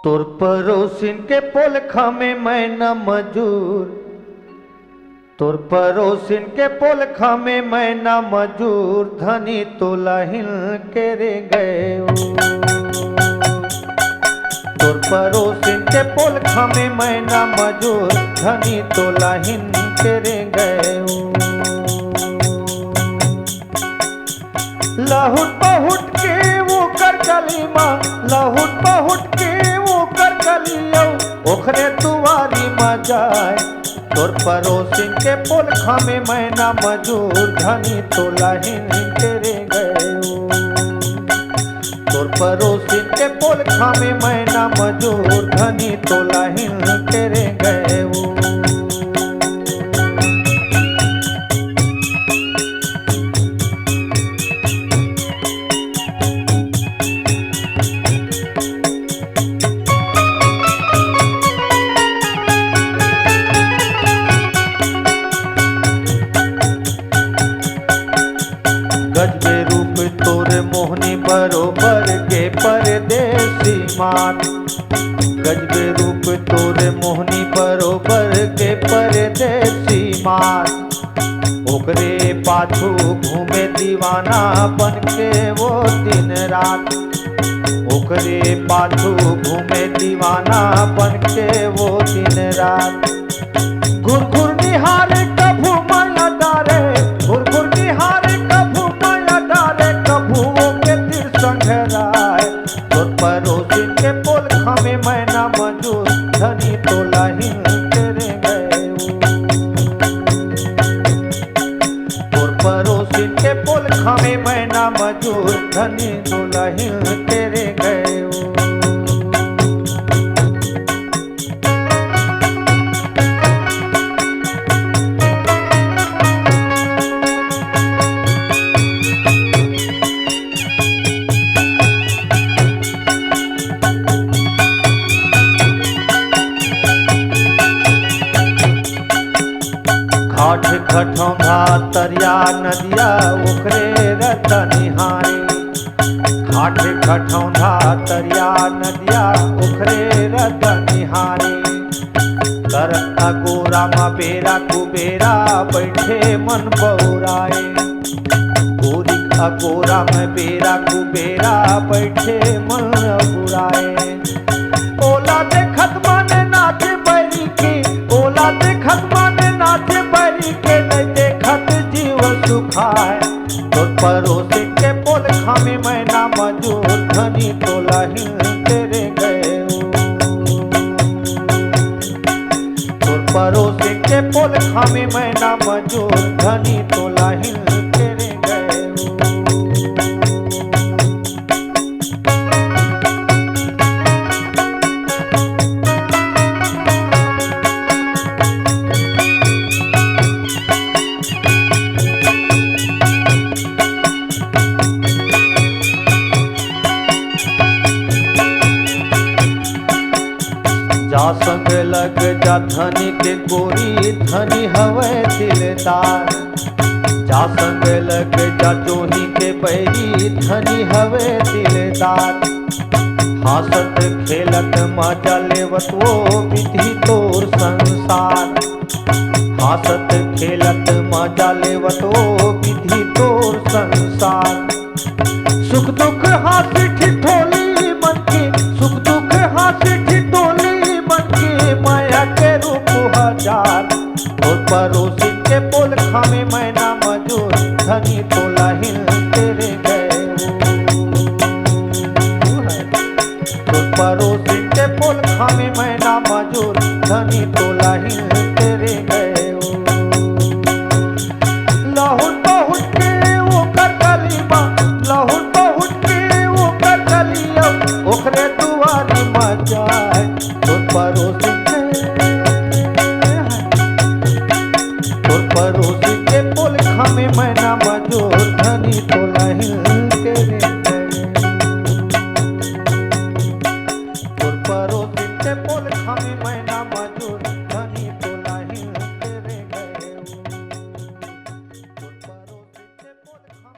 तोर पड़ोसिन के पोलखा में मैं न मजूर, तोर पड़ोसिन के पोलखा में मैं न मजूर, धनी तोला हिल के रे गए। तोर पड़ोसिन के पोलखा में मैं न मजूर, धनी तोला हिल के रे गए। लहुट पहुट के वो कर कलीमा, लहुट पहुट के वो कर कलियो, ओखरे तुवारी मजाए। तोर पड़ोसिन के पोलखा में मैं ना मजूर, धनी तोला हिन के रे गए। तोर पड़ोसिन के पोलखा में मैं ना मजूर, धनी तोला हिन के रे गए। गजबे रूप तोरे मोहनी बरोबर के परदेसी मान, गजबे रूप तोरे मोहनी बरोबर के परदेसी मान। ओकरे पाछू घूमे दीवाना बन के वो दिन रात, ओकरे पाछू घूमे दीवाना बन के वो दिन रात। घुर घुर निहारे कभू माया डारे, घुर घुर निहारे कभू माया डारे, कभू के तिर संघराए। तोर पड़ोसिन के पोलखा में मैं ना मजूर, धनी तोला हिल के रे गए। तोर पड़ोसिन के पोलखा में मैं ना मजूर, धनी तोला हिल के रे गए। घाट खठौंधा तरिया नदिया ओकरे रतनिहारे, घाट खठौंधा तरिया नदिया ओकरे रतनिहारे। कर अगोरा में बेरा कुबेरा बैठे मन बौराए, गोरी अगोरा में बेरा कुबेरा बैठे मन बुराए। ओला देखत माने नाच बैरी की, ओला देखत माने नाच बैरी के, नहीं देखत जीव सुखाए। तोर पड़ोसिन के पोलखा में मैं ना मजूर, धनी तोला हिल के रे गए। तोर पड़ोसिन के पोलखा में मैं ना मजूर, धनी तोला हिल के रे गए। जा संग लग जा धनी के गोरी, धनी हवे दिलदार। जा संग लग जा जोही के बैरी, धनी हवे दिलदार। हासत खेलत मजा लेवत वो विधि तोर संसार, हासत खेलत मजा लेवत वो विधि तोर संसार। सुख दुख हाथी ठिठोली बनके, सुख दुख हाथी ठिठोली माया के रूप हजार। तोर पड़ोसिन के पोलखा में मैं ना मजूर, धनी तोला हिल के रे गए। तोर पड़ोसिन के पोलखा में मैं ना मजूर, धनी तोला हिल के रे गए। लहुट पहुट के वो कर कलीमा, लहुट पहुट के वो कर कलियो, ओखरे दुआरी मजाए। तोर पड़ोसिन पड़ोसी के पोलखा में मैं ना मजूर, धनी तोला हिल